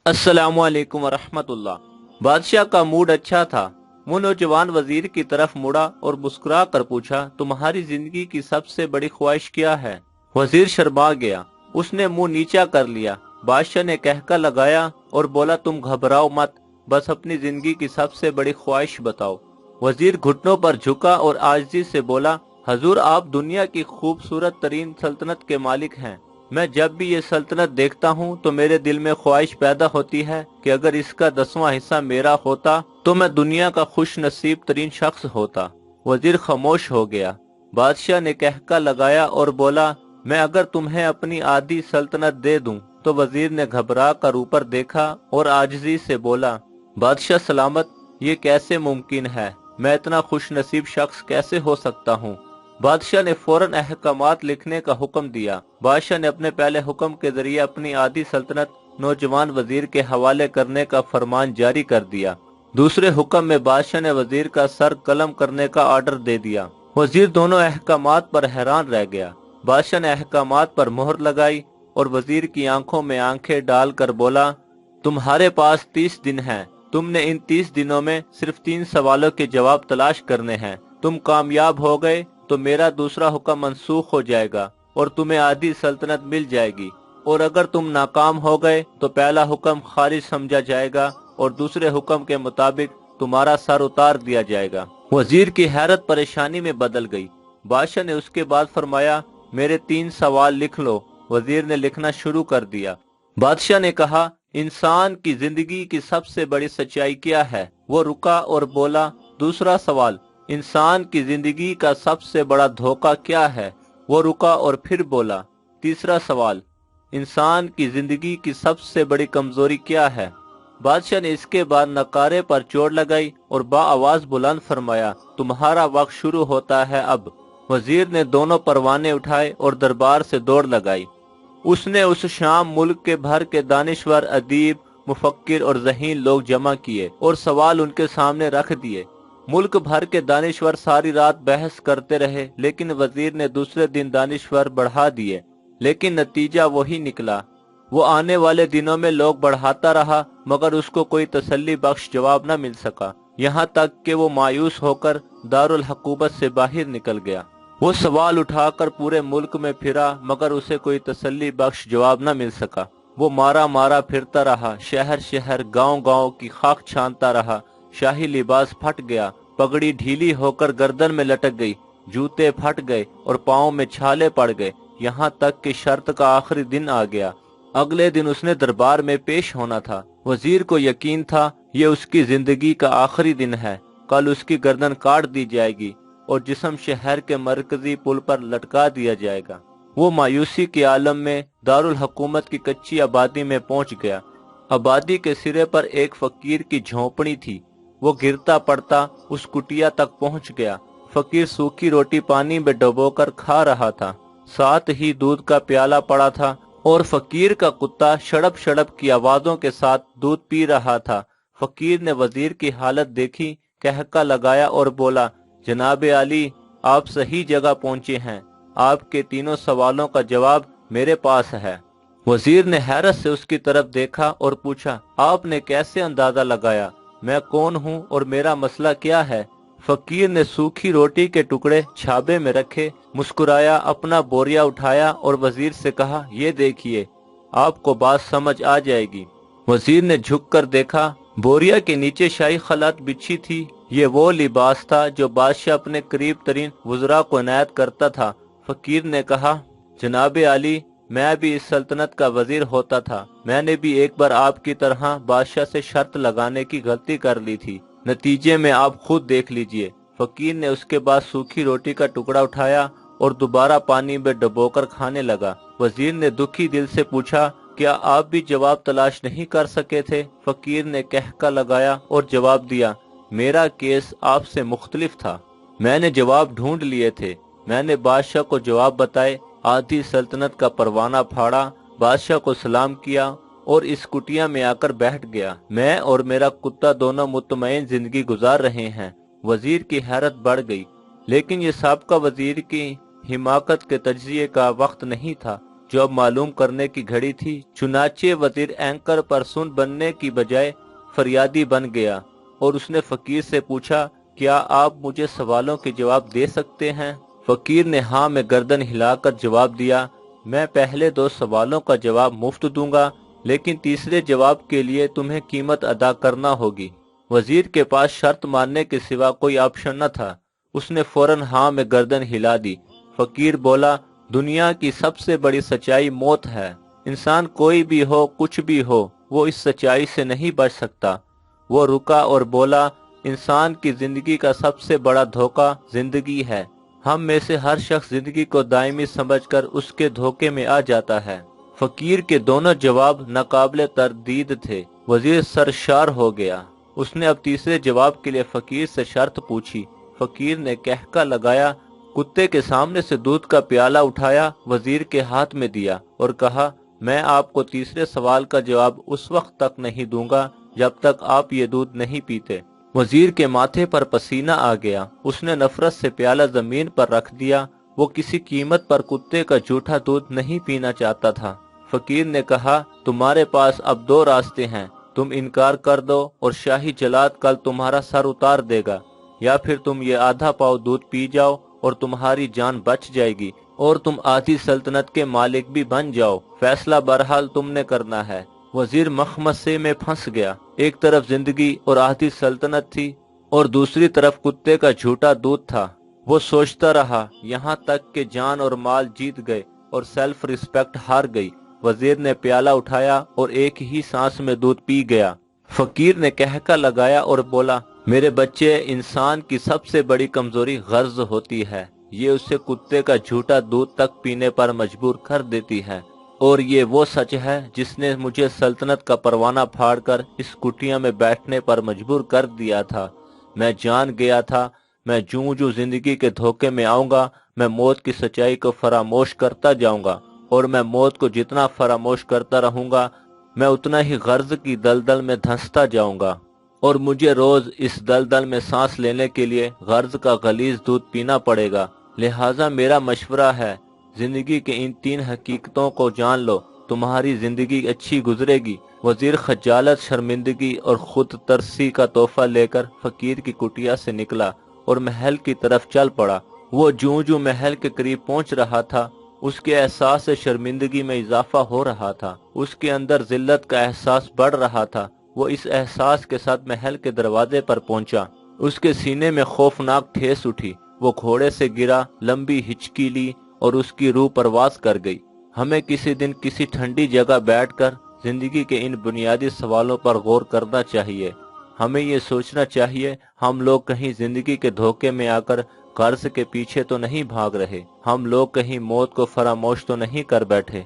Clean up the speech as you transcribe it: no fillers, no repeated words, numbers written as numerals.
अस्सलामु अलैकुम वरहमतुल्लाह। बादशाह का मूड अच्छा था। वो नौजवान वजीर की तरफ मुड़ा और मुस्कुरा कर पूछा, तुम्हारी जिंदगी की सबसे बड़ी ख्वाहिश क्या है? वजीर शर्मा गया। उसने मुंह नीचा कर लिया। बादशाह ने कहका लगाया और बोला, तुम घबराओ मत, बस अपनी जिंदगी की सबसे बड़ी ख्वाहिश बताओ। वजीर घुटनों पर झुका और आजिज़ी से बोला, हजूर, आप दुनिया की खूबसूरत तरीन सल्तनत के मालिक हैं। मैं जब भी ये सल्तनत देखता हूँ तो मेरे दिल में ख्वाहिश पैदा होती है कि अगर इसका 10वां हिस्सा मेरा होता तो मैं दुनिया का खुश नसीब तरीन शख्स होता। वजीर खामोश हो गया। बादशाह ने कहका लगाया और बोला, मैं अगर तुम्हें अपनी आधी सल्तनत दे दूं। तो वजीर ने घबरा कर ऊपर देखा और आजिज़ी से बोला, बादशाह सलामत, ये कैसे मुमकिन है? मैं इतना खुश नसीब शख्स कैसे हो सकता हूँ? बादशाह ने फौरन अहकामात लिखने का हुक्म दिया। बादशाह ने अपने पहले हुक्म के जरिए अपनी आधी सल्तनत नौजवान वजीर के हवाले करने का फरमान जारी कर दिया। दूसरे हुक्म में बादशाह ने वजीर का सर कलम करने का आर्डर दे दिया। वजीर दोनों अहकामात पर हैरान रह गया। बादशाह ने अहकामात पर मोहर लगाई और वजीर की आंखों में आंखें डालकर बोला, तुम्हारे पास 30 दिन हैं। तुमने इन 30 दिनों में सिर्फ 3 सवालों के जवाब तलाश करने हैं। तुम कामयाब हो गए तो मेरा दूसरा हुक्म मंसूख हो जाएगा और तुम्हें आधी सल्तनत मिल जाएगी, और अगर तुम नाकाम हो गए तो पहला हुक्म खारिज समझा जाएगा और दूसरे हुक्म के मुताबिक तुम्हारा सर उतार दिया जाएगा। वजीर की हैरत परेशानी में बदल गई। बादशाह ने उसके बाद फरमाया, मेरे 3 सवाल लिख लो। वजीर ने लिखना शुरू कर दिया। बादशाह ने कहा, इंसान की जिंदगी की सबसे बड़ी सच्चाई क्या है? वो रुका और बोला, दूसरा सवाल, इंसान की जिंदगी का सबसे बड़ा धोखा क्या है? वो रुका और फिर बोला, तीसरा सवाल, इंसान की जिंदगी की सबसे बड़ी कमजोरी क्या है? बादशाह ने इसके बाद नकारे पर चोट लगाई और बाआवाज बुलंद फरमाया, तुम्हारा वक्त शुरू होता है अब। वजीर ने दोनों परवाने उठाए और दरबार से दौड़ लगाई। उसने उस शाम मुल्क के भर के दानिश्वर, अदीब, मुफक्किर और ज़हीन लोग जमा किए और सवाल उनके सामने रख दिए। मुल्क भर के दानिश्वर सारी रात बहस करते रहे, लेकिन वजीर ने दूसरे दिन दानिश्वर बढ़ा दिए, लेकिन नतीजा वही निकला। वो आने वाले दिनों में लोग बढ़ाता रहा, मगर उसको कोई तसल्ली बख्श जवाब न मिल सका। यहाँ तक कि वो मायूस होकर दारुल हुकूमत से बाहर निकल गया। वो सवाल उठाकर पूरे मुल्क में फिरा, मगर उसे कोई तसल्ली बख्श जवाब न मिल सका। वो मारा मारा फिरता रहा, शहर शहर, गांव गांव की खाक छानता रहा। शाही लिबास फट गया, पगड़ी ढीली होकर गर्दन में लटक गई, जूते फट गए और पाँव में छाले पड़ गए। यहाँ तक कि शर्त का आखिरी दिन आ गया। अगले दिन उसने दरबार में पेश होना था। वजीर को यकीन था ये उसकी जिंदगी का आखिरी दिन है। कल उसकी गर्दन काट दी जाएगी और जिस्म शहर के मरकजी पुल पर लटका दिया जाएगा। वो मायूसी के आलम में दारुल हुकूमत की कच्ची आबादी में पहुंच गया। आबादी के सिरे पर एक फकीर की झोंपड़ी थी। वो गिरता पड़ता उस कुटिया तक पहुंच गया। फकीर सूखी रोटी पानी में डुबोकर खा रहा था, साथ ही दूध का प्याला पड़ा था और फकीर का कुत्ता शड़प शड़प की आवाजों के साथ दूध पी रहा था। फकीर ने वजीर की हालत देखी, कहका लगाया और बोला, जनाबे आली, आप सही जगह पहुंचे हैं। आपके तीनों सवालों का जवाब मेरे पास है। वजीर ने हैरत से उसकी तरफ देखा और पूछा, आपने कैसे अंदाजा लगाया? मैं कौन हूँ और मेरा मसला क्या है? फकीर ने सूखी रोटी के टुकड़े छाबे में रखे, मुस्कुराया, अपना बोरिया उठाया और वजीर से कहा, ये देखिए, आपको बात समझ आ जाएगी। वजीर ने झुककर देखा। बोरिया के नीचे शाही खलात बिछी थी। ये वो लिबास था जो बादशाह अपने करीब तरीन वज़रा को इनायत करता था। फकीर ने कहा, जनाबे आली, मैं भी इस सल्तनत का वजीर होता था। मैंने भी एक बार आपकी तरह बादशाह से शर्त लगाने की गलती कर ली थी। नतीजे में आप खुद देख लीजिए। फकीर ने उसके बाद सूखी रोटी का टुकड़ा उठाया और दोबारा पानी में डुबोकर खाने लगा। वजीर ने दुखी दिल से पूछा, क्या आप भी जवाब तलाश नहीं कर सके थे? फकीर ने कहका लगाया और जवाब दिया, मेरा केस आपसे मुख्तलिफ था। मैंने जवाब ढूंढ लिए थे। मैंने बादशाह को जवाब बताए, आधी सल्तनत का परवाना फाड़ा, बादशाह को सलाम किया और इस कुटिया में आकर बैठ गया। मैं और मेरा कुत्ता दोनों मुतमईन जिंदगी गुजार रहे हैं। वजीर की हैरत बढ़ गई, लेकिन ये साबका वजीर की हिमाकत के तज्जिए का वक्त नहीं था। जो अब मालूम करने की घड़ी थी। चुनाचे वजीर एंकर पर सुन बनने की बजाय फरियादी बन गया और उसने फकीर से पूछा, क्या आप मुझे सवालों के जवाब दे सकते हैं? फकीर ने हाँ में गर्दन हिलाकर जवाब दिया, मैं पहले 2 सवालों का जवाब मुफ्त दूंगा, लेकिन तीसरे जवाब के लिए तुम्हें कीमत अदा करना होगी। वजीर के पास शर्त मानने के सिवा कोई ऑप्शन न था। उसने फौरन हाँ में गर्दन हिला दी। फकीर बोला, दुनिया की सबसे बड़ी सच्चाई मौत है। इंसान कोई भी हो, कुछ भी हो, वो इस सच्चाई से नहीं बच सकता। वो रुका और बोला, इंसान की जिंदगी का सबसे बड़ा धोखा जिंदगी है। हम में से हर शख्स जिंदगी को दायमी समझकर उसके धोखे में आ जाता है। फकीर के दोनों जवाब नाकाबिले तरदीद थे। वजीर सरशार हो गया। उसने अब तीसरे जवाब के लिए फकीर से शर्त पूछी। फकीर ने कहका लगाया, कुत्ते के सामने से दूध का प्याला उठाया, वजीर के हाथ में दिया और कहा, मैं आपको तीसरे सवाल का जवाब उस वक्त तक नहीं दूंगा जब तक आप ये दूध नहीं पीते। वजीर के माथे पर पसीना आ गया। उसने नफरत से प्याला जमीन पर रख दिया। वो किसी कीमत पर कुत्ते का झूठा दूध नहीं पीना चाहता था। फकीर ने कहा, तुम्हारे पास अब 2 रास्ते हैं। तुम इनकार कर दो और शाही जलाद कल तुम्हारा सर उतार देगा, या फिर तुम ये आधा पाव दूध पी जाओ और तुम्हारी जान बच जाएगी और तुम आधी सल्तनत के मालिक भी बन जाओ। फैसला बहरहाल तुमने करना है। वजीर मखमसे में फंस गया। एक तरफ जिंदगी और आधी सल्तनत थी और दूसरी तरफ कुत्ते का झूठा दूध था। वो सोचता रहा, यहाँ तक कि जान और माल जीत गए और सेल्फ रिस्पेक्ट हार गई। वजीर ने प्याला उठाया और एक ही सांस में दूध पी गया। फकीर ने कहका लगाया और बोला, मेरे बच्चे, इंसान की सबसे बड़ी कमजोरी गर्ज होती है। ये उसे कुत्ते का झूठा दूध तक पीने पर मजबूर कर देती है। और ये वो सच है जिसने मुझे सल्तनत का परवाना फाड़कर इस कुटिया में बैठने पर मजबूर कर दिया था। मैं जान गया था, मैं जूं जूं जिंदगी के धोखे में आऊंगा, मैं मौत की सच्चाई को फरामोश करता जाऊंगा, और मैं मौत को जितना फरामोश करता रहूंगा, मैं उतना ही गर्ज की दलदल में धंसता जाऊंगा। और मुझे रोज इस दलदल में सांस लेने के लिए गर्ज का गलीज दूध पीना पड़ेगा। लिहाजा मेरा मशवरा है, जिंदगी के इन 3 हकीकतों को जान लो, तुम्हारी जिंदगी अच्छी गुजरेगी। वजीर खजालत, शर्मिंदगी और खुद तरसी का तोहफा लेकर फकीर की कुटिया से निकला और महल की तरफ चल पड़ा। वो जूं जूं महल के करीब पहुंच रहा था, उसके एहसास से शर्मिंदगी में इजाफा हो रहा था। उसके अंदर जिल्लत का एहसास बढ़ रहा था। वो इस एहसास के साथ महल के दरवाजे पर पहुंचा। उसके सीने में खौफनाक ठेस उठी। वो घोड़े से गिरा, लंबी हिचकी ली और उसकी रूह परवास कर गई। हमें किसी दिन किसी ठंडी जगह बैठकर जिंदगी के इन बुनियादी सवालों पर गौर करना चाहिए। हमें ये सोचना चाहिए, हम लोग कहीं जिंदगी के धोखे में आकर कर्ज के पीछे तो नहीं भाग रहे। हम लोग कहीं मौत को फरामोश तो नहीं कर बैठे।